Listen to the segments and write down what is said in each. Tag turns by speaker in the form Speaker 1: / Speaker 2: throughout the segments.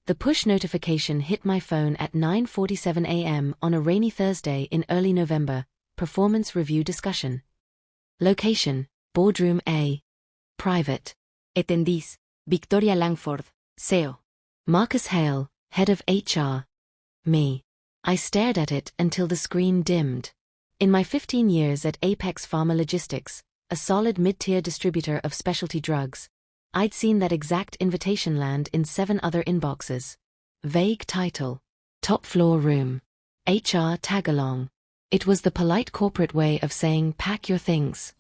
Speaker 1: The push notification hit my phone at 9:47 a.m. on a rainy Thursday in early November. Performance review discussion. Location: Boardroom A. Private.
Speaker 2: Attendees: Victoria Langford, CEO.
Speaker 1: Marcus Hale, Head of HR. Me. I stared at it until the screen dimmed. In my 15 years at Apex Pharma Logistics, a solid mid-tier distributor of specialty drugs, I'd seen that exact invitation land in 7 other inboxes. Vague title. Top floor room. HR tag-along. It was the polite corporate way of saying pack your things.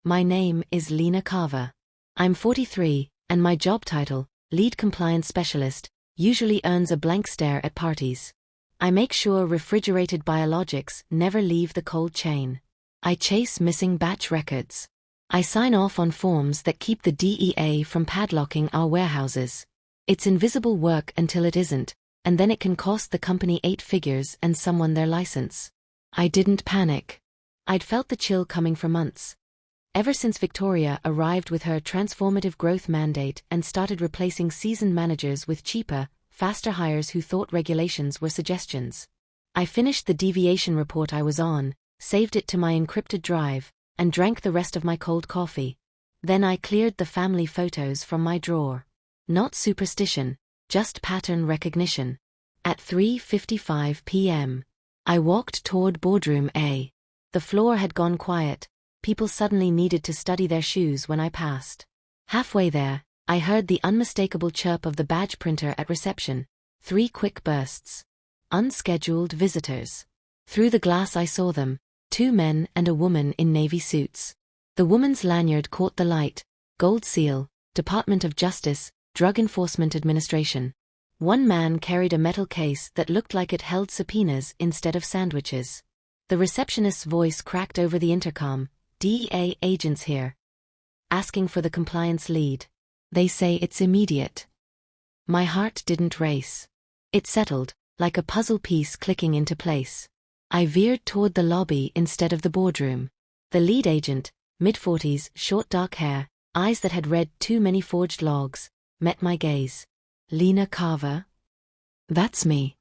Speaker 1: My name is Lena Carver. I'm 43, and my job title, Lead Compliance Specialist, usually earns a blank stare at parties. I make sure refrigerated biologics never leave the cold chain. I chase missing batch records. I sign off on forms that keep the DEA from padlocking our warehouses. It's invisible work until it isn't, and then it can cost the company 8 figures and someone their license. I didn't panic. I'd felt the chill coming for months. Ever since Victoria arrived with her transformative growth mandate and started replacing seasoned managers with cheaper, faster hires who thought regulations were suggestions. I finished the deviation report I was on, saved it to my encrypted drive, and drank the rest of my cold coffee. Then I cleared the family photos from my drawer. Not superstition, just pattern recognition. At 3:55 p.m., I walked toward Boardroom A. The floor had gone quiet. People suddenly needed to study their shoes when I passed. Halfway there, I heard the unmistakable chirp of the badge printer at reception. 3 quick bursts. Unscheduled visitors. Through the glass I saw them, 2 men and a woman in navy suits. The woman's lanyard caught the light. Gold seal, Department of Justice, Drug Enforcement Administration. One man carried a metal case that looked like it held subpoenas instead of sandwiches. The receptionist's voice cracked over the intercom. DEA agents here. Asking for the compliance lead. They say it's immediate. My heart didn't race. It settled, like a puzzle piece clicking into place. I veered toward the lobby instead of the boardroom. The lead agent, mid-40s, short dark hair, eyes that had read too many forged logs, met my gaze. Lena Carver? That's me.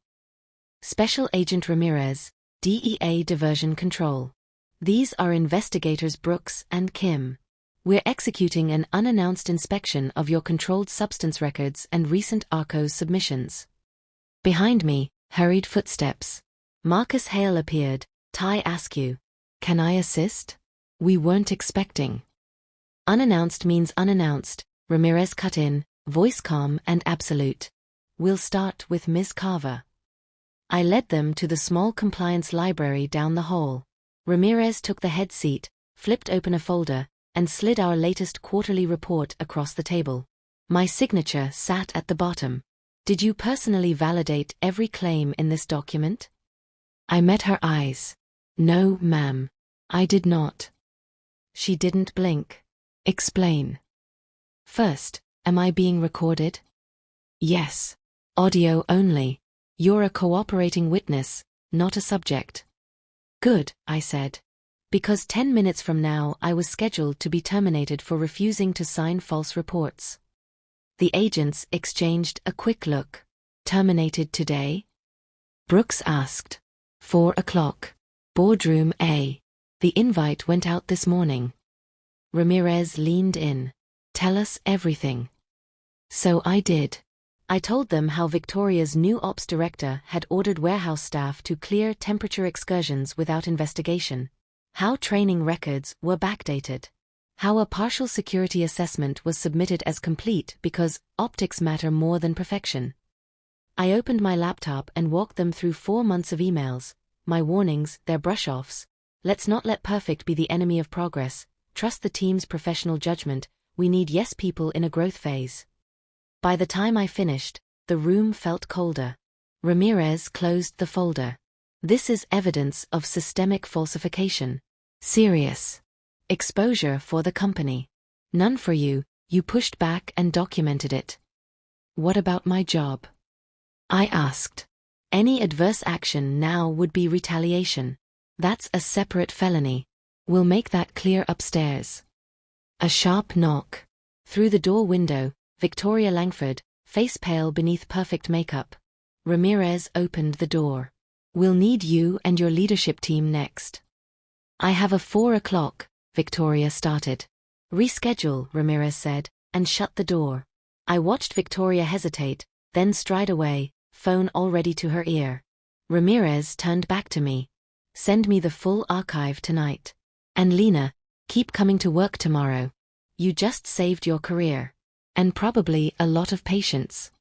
Speaker 1: Special Agent Ramirez, DEA Diversion Control. These are investigators Brooks and Kim. We're executing an unannounced inspection of your controlled substance records and recent ARCOS submissions. Behind me, hurried footsteps. Marcus Hale appeared. Ty Askew. Can I assist? We weren't expecting. Unannounced means unannounced, Ramirez cut in, voice calm and absolute. We'll start with Ms. Carver. I led them to the small compliance library down the hall. Ramirez took the head seat, flipped open a folder, and slid our latest quarterly report across the table. My signature sat at the bottom. Did you personally validate every claim in this document? I met her eyes. No, ma'am. I did not. She didn't blink. Explain. First, am I being recorded? Yes. Audio only. You're a cooperating witness, not a subject. Good, I said. Because 10 minutes from now I was scheduled to be terminated for refusing to sign false reports. The agents exchanged a quick look. Terminated today? Brooks asked. 4 o'clock. Boardroom A. The invite went out this morning. Ramirez leaned in. Tell us everything. So I did. I told them how Victoria's new ops director had ordered warehouse staff to clear temperature excursions without investigation. How training records were backdated. How a partial security assessment was submitted as complete because optics matter more than perfection. I opened my laptop and walked them through 4 months of emails, my warnings, their brush-offs. Let's not let perfect be the enemy of progress. Trust the team's professional judgment. We need yes people in a growth phase. By the time I finished, the room felt colder. Ramirez closed the folder. This is evidence of systemic falsification. Serious. Exposure for the company. None for you, you pushed back and documented it. What about my job? I asked. Any adverse action now would be retaliation. That's a separate felony. We'll make that clear upstairs. A sharp knock. Through the door window, Victoria Langford, face pale beneath perfect makeup. Ramirez opened the door. "We'll need you and your leadership team next." "I have a 4 o'clock, Victoria started. "Reschedule," Ramirez said, and shut the door. I watched Victoria hesitate, then stride away, phone already to her ear. Ramirez turned back to me. "Send me the full archive tonight. And Lena, keep coming to work tomorrow. You just saved your career. And probably a lot of patience."